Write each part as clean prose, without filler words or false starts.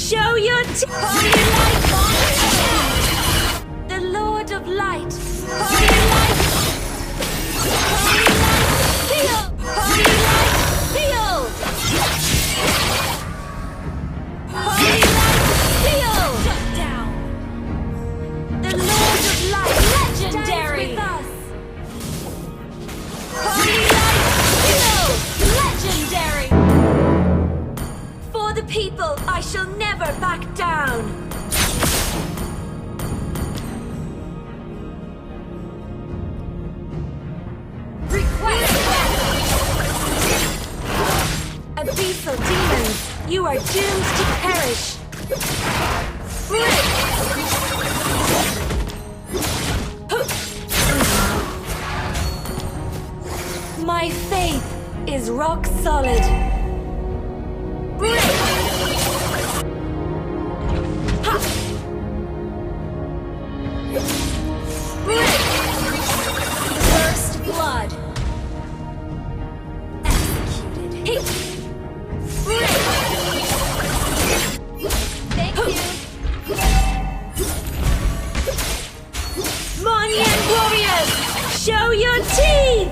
Show your Holy light attack! The Lord of Light! Holy light! Holy light heal! Holy light heal! Holy light heal! Shut down! The Lord of Light! Legendary! With us! Holy light heal! Legendary! For the people, I shall never back down! Abyssal demons, you are doomed to perish! My faith is rock solid! First blood! Executed! Thank you! Monyan warriors! Show your teeth!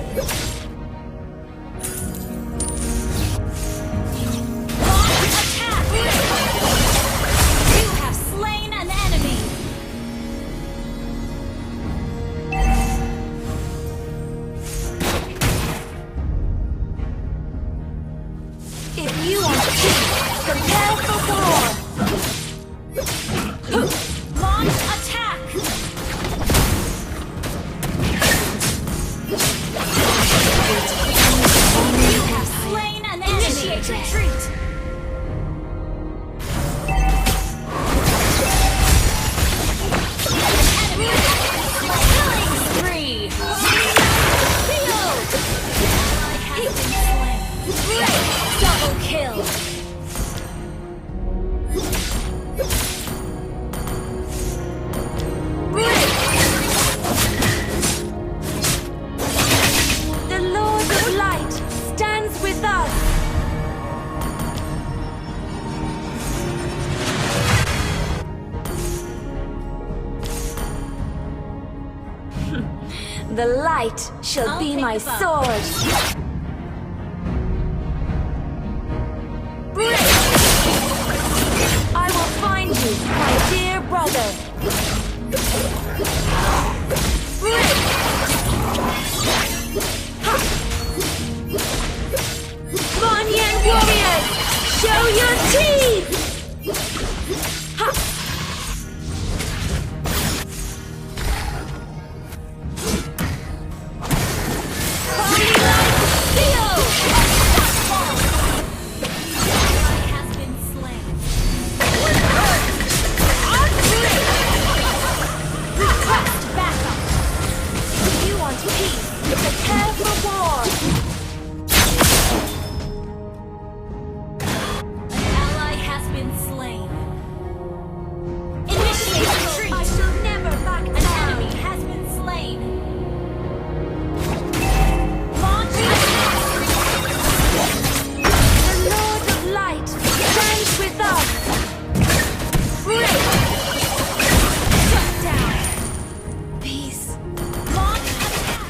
If you want peace, prepare for war! Launch attack! You have slain an enemy! Initiate retreat! Enemy killing spree! Heal! Ally has been slain! Double kill! The Lord of Light stands with us! The light shall be my sword! I will find you, my dear brother! Monyan warriors! Show your teeth! Holy light heal! Prepare for war! An ally has been slain. Initiate retreat! I shall never back down! An enemy has been slain. Launch attack! The Lord of Light stands with us! Shut down! Peace! Launch attack!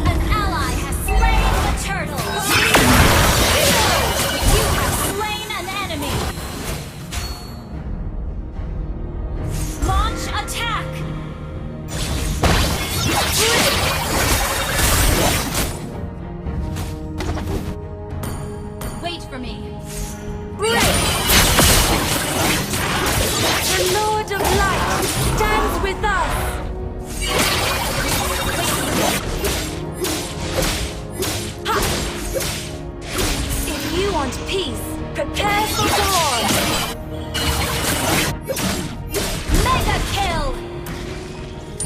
An ally has slain the turtle! You have slain an enemy! Launch attack! Wait for me! The Lord of Light stands with us! If you want peace, prepare for war! Mega kill!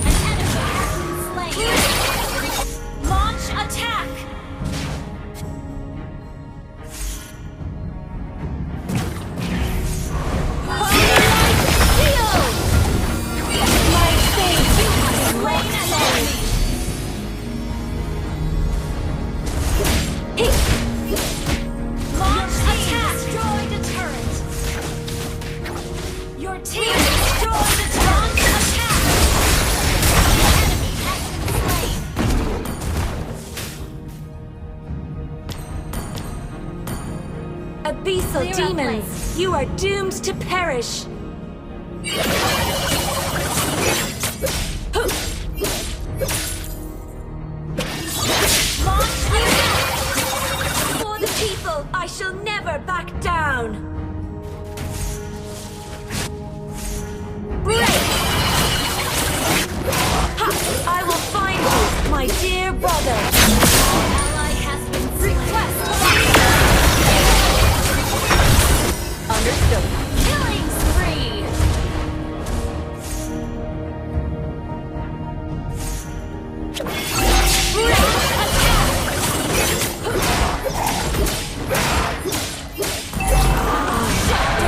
An enemy has been slain! Launch attack! team destroyed the launch attack! The enemy has been slain! Abyssal demons, you are doomed to perish! Launch attack! For the people, I shall never back down! Break! Ha! I will find you, my dear brother! Ally has been request! Understood. Killing spree!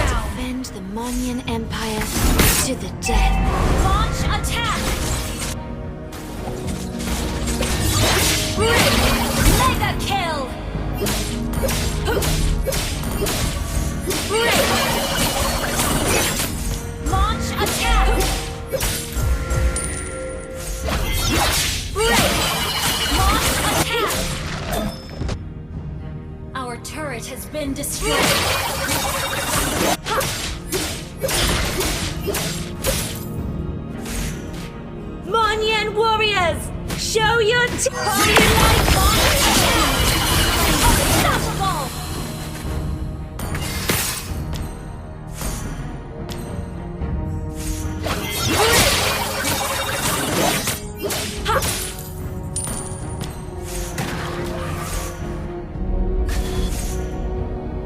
Defend the Monyan Empire to the death. Launch attack! Mega kill! Launch attack! Launch attack! Our turret has been destroyed. Monyan warriors, show your unstoppable!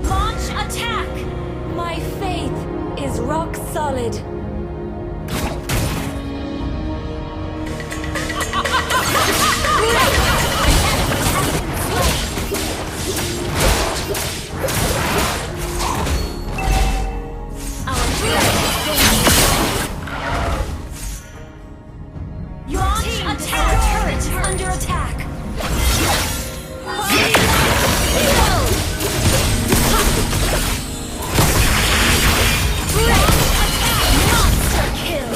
Launch attack! My faith is rock solid. Under attack! Monster kill!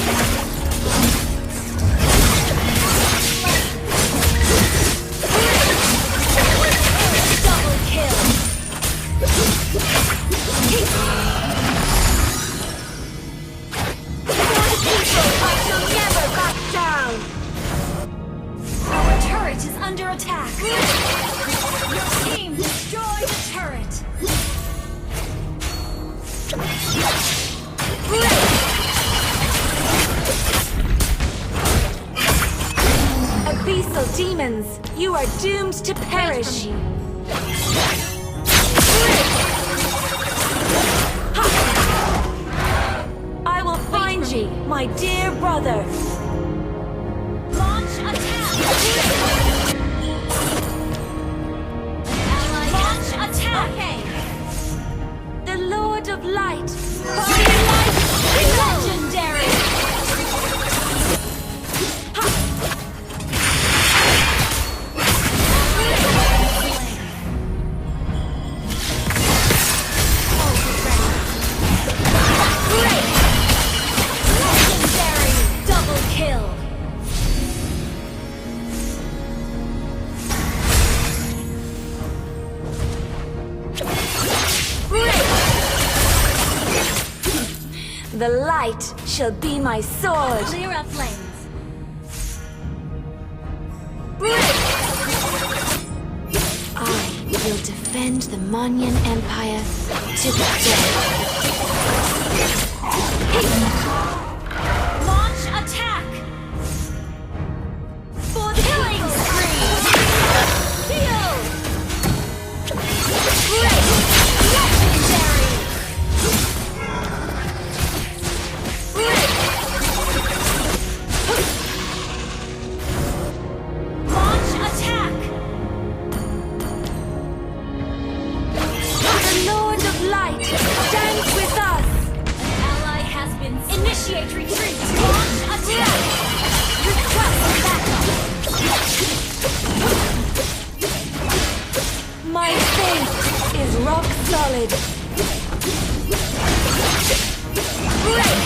Double kill! I shall never back down! Our turret is under attack! Your team destroyed a turret! Abyssal demons, you are doomed to perish! I will find you, my dear brother! Launch attack! Launch attack! Okay. The Lord of Light! Legendary! Legendary! Double kill! The light shall be my sword. Clear up lanes. I will defend the Monyan Empire to the death. Launch attack! For the killing spree! Heal! Legendary! Launch attack! The Lord of Light stands with us! An ally has been initiate retreat! Launch attack! Request backup! My faith is rock solid! Break!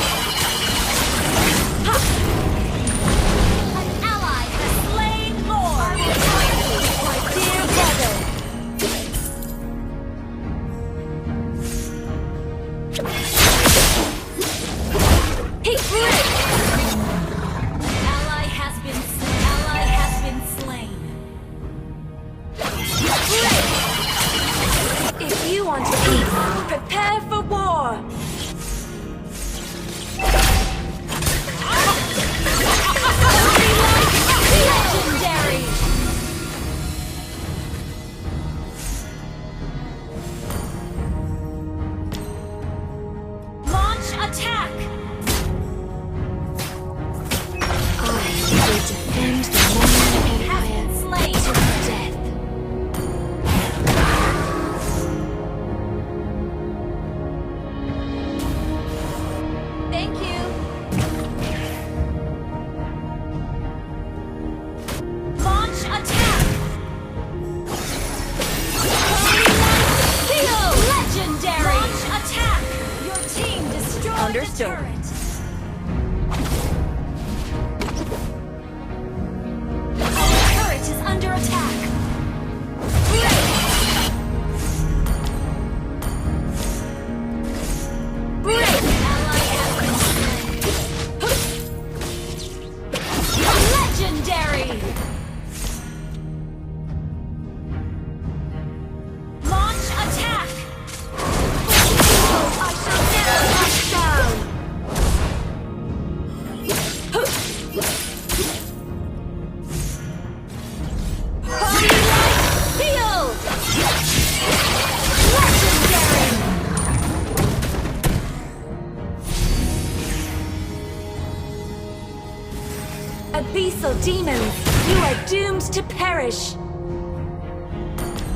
Abyssal demons, you are doomed to perish.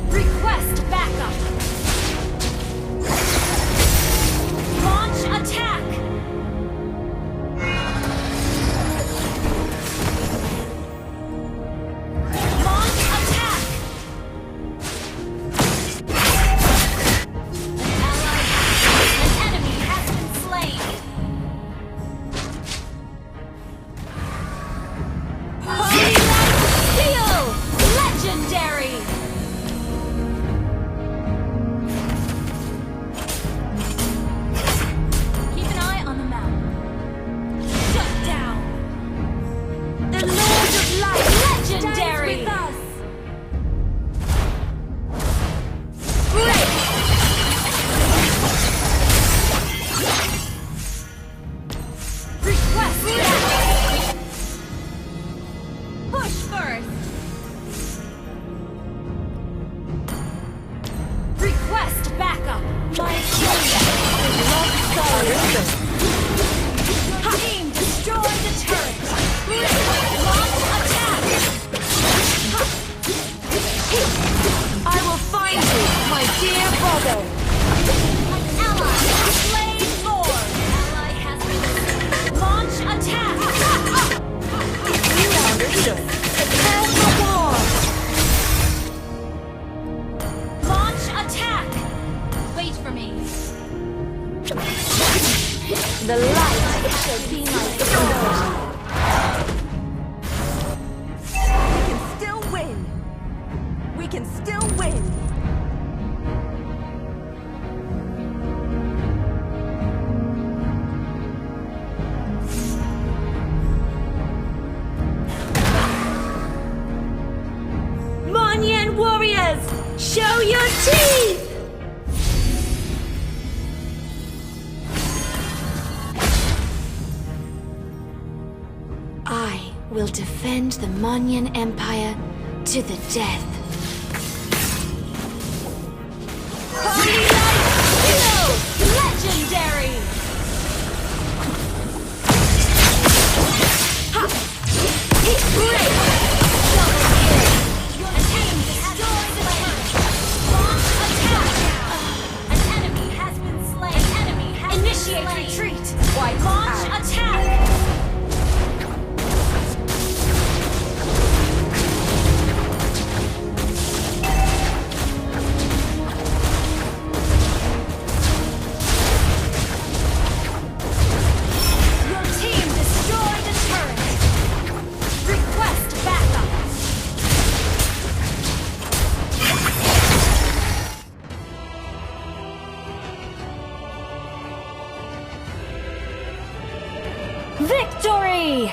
Request backup. Launch attack. Launch attack. An enemy has been slain. Holy Light Steel! Legendary! Keep an eye on the map. Shut down! The Lord of Light! Legendary! With us. Break! Request backup! Push first! Request backup! My love solid! Team destroy the turret! Launch attack! I will find you, my dear brother! An ally has slain more! Ally has been slain. Launch attack! You understood. Prepare for war! Launch attack! Wait for me. The light shall be my sword. We can still win! We can still win! Monyan warriors, show your teeth! I will defend the Monyan Empire to the death. Holy Light Steel! Legendary! Ha! Hit break! Double kill! Your team destroyed the turret! Launch attack! An enemy has been slain! An enemy has Initiate been slain. Retreat! Wipe Launch out. Attack! Your team destroyed a turret! Request backup! Victory!